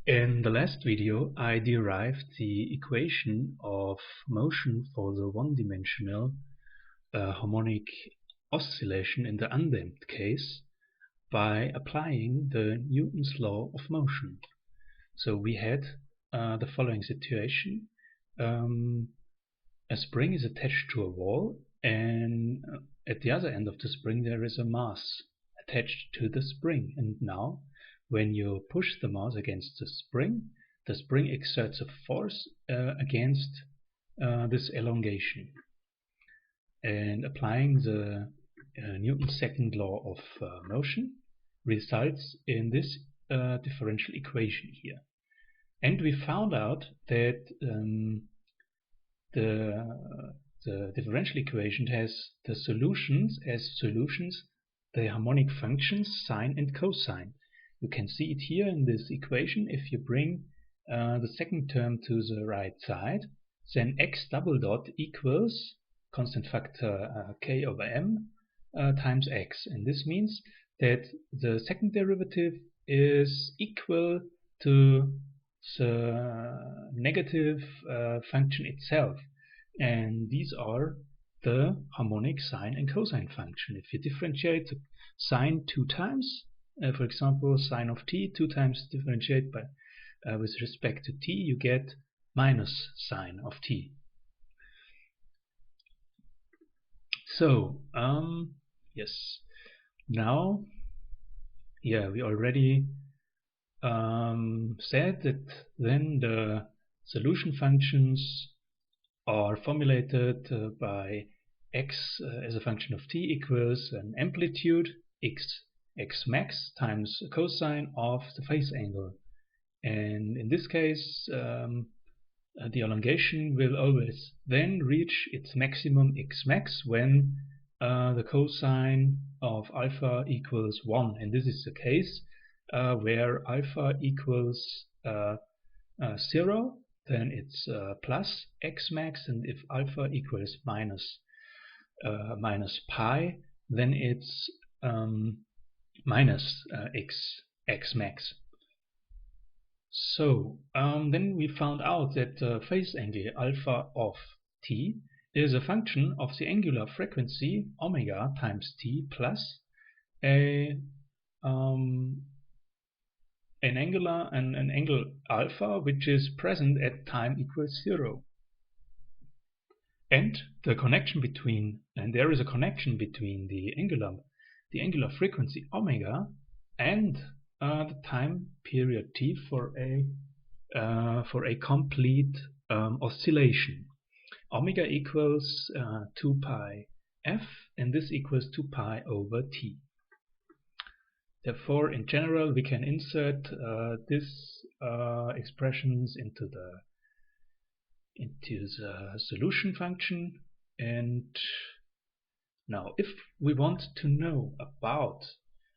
In the last video, I derived the equation of motion for the one-dimensional harmonic oscillation in the undamped case by applying the Newton's law of motion. So we had the following situation. A spring is attached to a wall, and at the other end of the spring there is a mass attached to the spring. And now when you push the mass against the spring exerts a force against this elongation. And applying the Newton's second law of motion results in this differential equation here. And we found out that the differential equation has the solutions the harmonic functions sine and cosine. You can see it here in this equation. If you bring the second term to the right side, then x double dot equals constant factor k over m times x. And this means that the second derivative is equal to the negative function itself. And these are the harmonic sine and cosine function. If you differentiate sine 2 times, for example, sine of t 2 times differentiate by with respect to t, you get minus sine of t. So yes, now we already said that then the solution functions are formulated by x as a function of t equals an amplitude x max times cosine of the phase angle. And in this case the elongation will always then reach its maximum x max when the cosine of alpha equals 1. And this is the case where alpha equals 0, then it's plus x max, and if alpha equals minus pi, then it's minus x max. So then we found out that the phase angle alpha of t is a function of the angular frequency omega times t plus an angle alpha which is present at time equals 0. And there is a connection between the angular frequency omega and the time period t for a complete oscillation. Omega equals 2 pi f, and this equals 2 pi over t. Therefore, in general, we can insert these expressions into the solution function. And now, if we want to know about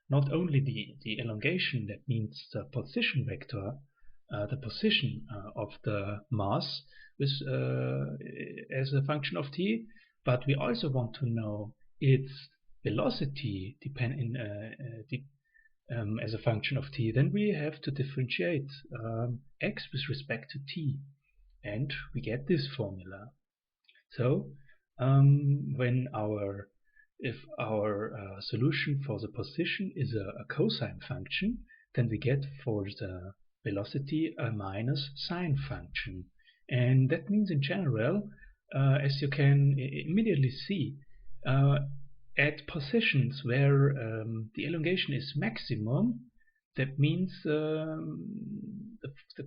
not only the elongation, that means the position vector, the position of the mass as a function of t, but we also want to know its velocity as a function of t, then we have to differentiate x with respect to t, and we get this formula. So if our solution for the position is a cosine function, then we get for the velocity a minus sine function. And that means in general, as you can immediately see, at positions where the elongation is maximum, that means the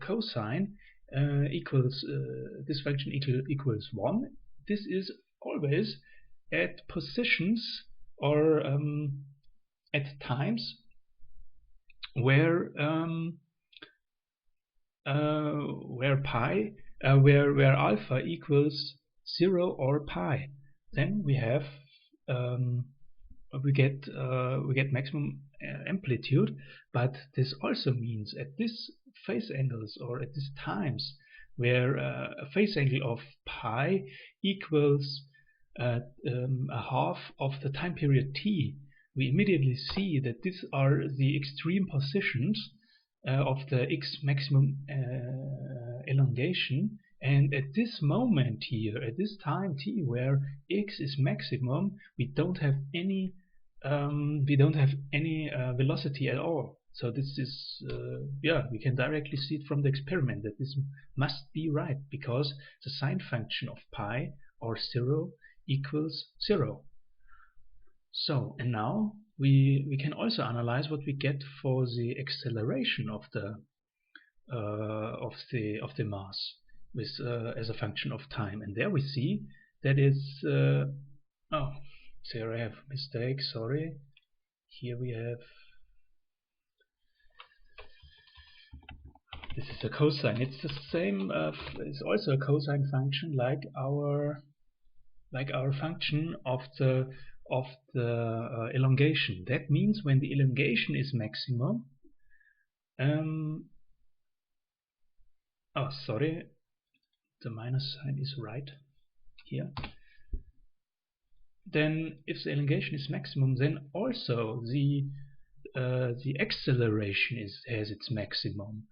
cosine equals this function equals 1. This is always at positions or at times where alpha equals 0 or pi. Then we have we get maximum amplitude, but this also means at this phase angles or at these times where a phase angle of pi equals a half of the time period t, we immediately see that these are the extreme positions of the x maximum elongation, and at this moment here, at this time t where x is maximum, we don't have any velocity at all. So this is we can directly see it from the experiment that this must be right, because the sine function of pi or 0 equals 0. So, and now we can also analyze what we get for the acceleration of the mass with as a function of time, and there we see that it's oh, there I have a mistake. Sorry. Here we have, this is a cosine. It's the same. It's also a cosine function like our function of the elongation. That means when the elongation is maximum. Oh, sorry. The minus sign is right here. Then, if the elongation is maximum, then also the acceleration has its maximum.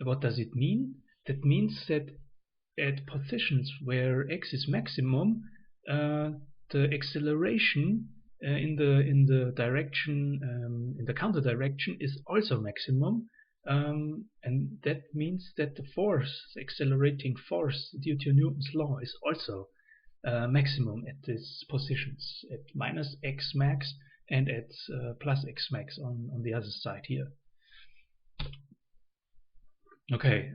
What does it mean? That means that at positions where x is maximum, the acceleration in the direction in the counter direction is also maximum, and that means that the accelerating force due to Newton's law is also maximum at these positions, at minus x max and at plus x max on the other side here. Okay,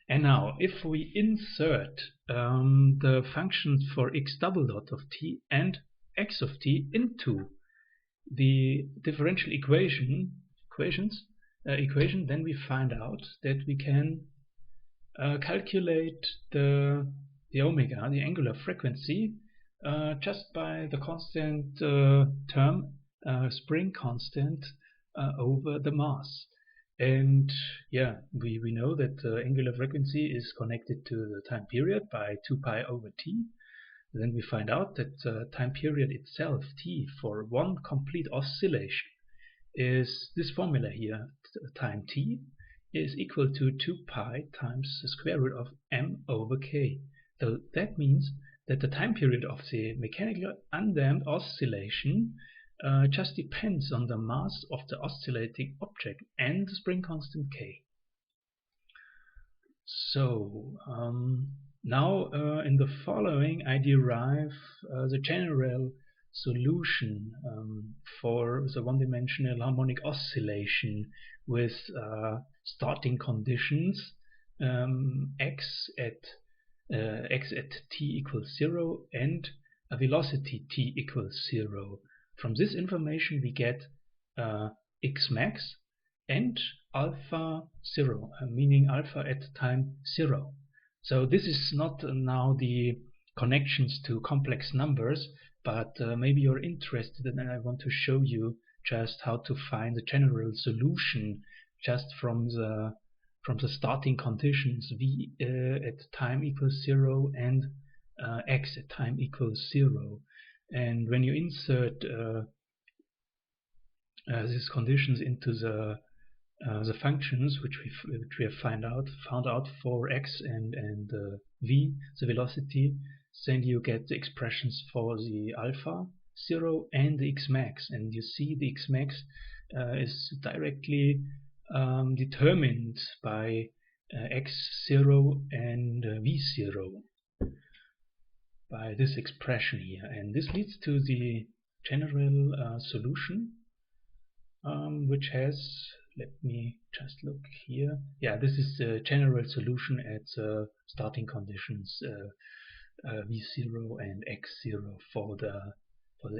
and now if we insert the functions for x double dot of t and x of t into the differential equation, then we find out that we can calculate the omega, the angular frequency, just by the constant term, spring constant, over the mass. And yeah, we know that the angular frequency is connected to the time period by 2 pi over t. Then we find out that the time period itself, t, for one complete oscillation is this formula here. Time t is equal to 2 pi times the square root of m over k. So that means that the time period of the mechanical undamped oscillation just depends on the mass of the oscillating object and the spring constant k. So now in the following I derive the general solution for the one-dimensional harmonic oscillation with starting conditions x at t equals 0 and a velocity t equals 0. From this information we get x max and alpha 0, meaning alpha at time 0. So this is not now the connections to complex numbers, but maybe you're interested and I want to show you just how to find the general solution just from the starting conditions v at time equals 0 and x at time equals 0. And when you insert these conditions into the functions which we have found out for x and v, the velocity, then you get the expressions for the alpha 0 and the x max, and you see the x max is directly determined by x0 and v0 by this expression here, and this leads to the general solution, which has, let me just look here. Yeah, this is the general solution at starting conditions v0 and x0 for the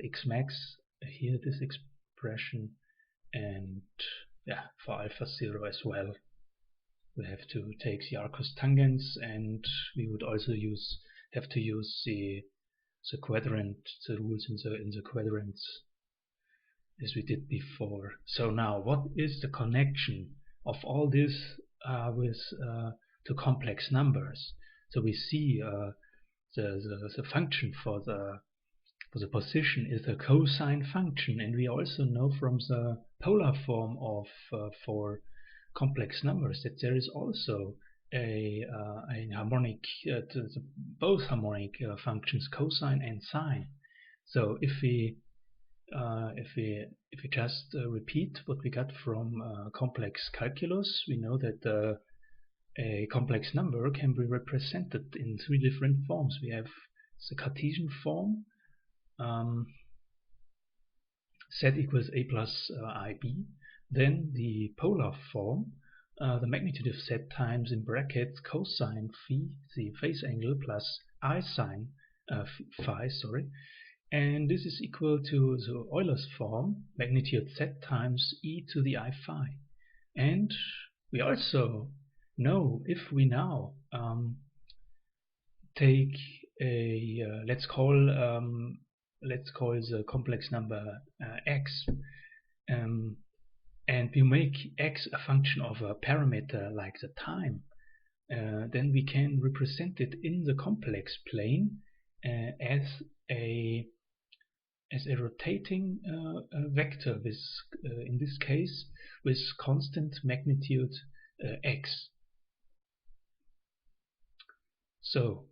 x max here, this expression, and yeah, for alpha 0 as well. We have to take the Arcus tangents, and we would also have to use the quadrant, the rules in the quadrants, as we did before. So now, what is the connection of all this to complex numbers? So we see the function for the for the position is a cosine function, and we also know from the polar form of for complex numbers that there is also a harmonic, both harmonic functions, cosine and sine. So if we just repeat what we got from complex calculus, we know that a complex number can be represented in three different forms. We have the Cartesian form, z equals a plus ib, then the polar form, the magnitude of z times in brackets cosine phi, the phase angle, plus I sine phi, and this is equal to the Euler's form, magnitude z times e to the I phi. And we also know, if we now take a let's call the complex number x, and we make x a function of a parameter like the time, then we can represent it in the complex plane as a rotating vector with, in this case, with constant magnitude x. So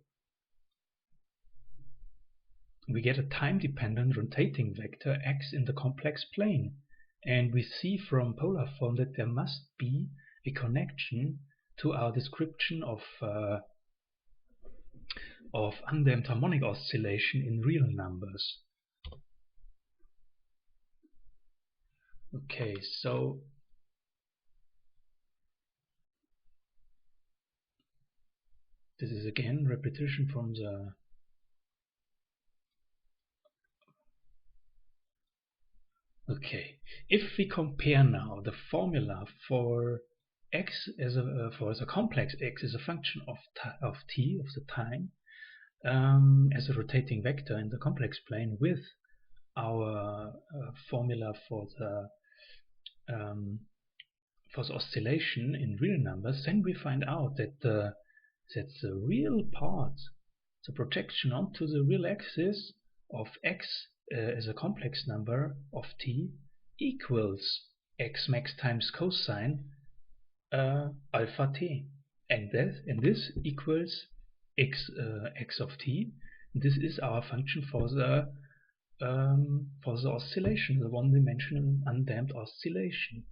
we get a time-dependent rotating vector x in the complex plane, and we see from polar form that there must be a connection to our description of undamped harmonic oscillation in real numbers. Okay, so this is again repetition from the if we compare now the formula for x as a for the complex x as a function of t, of the time, as a rotating vector in the complex plane, with our formula for the oscillation in real numbers, then we find out that the real part, the projection onto the real axis of x as a complex number of t, equals x max times cosine alpha t, and this equals x of t. This is our function for the oscillation, the one-dimensional undamped oscillation.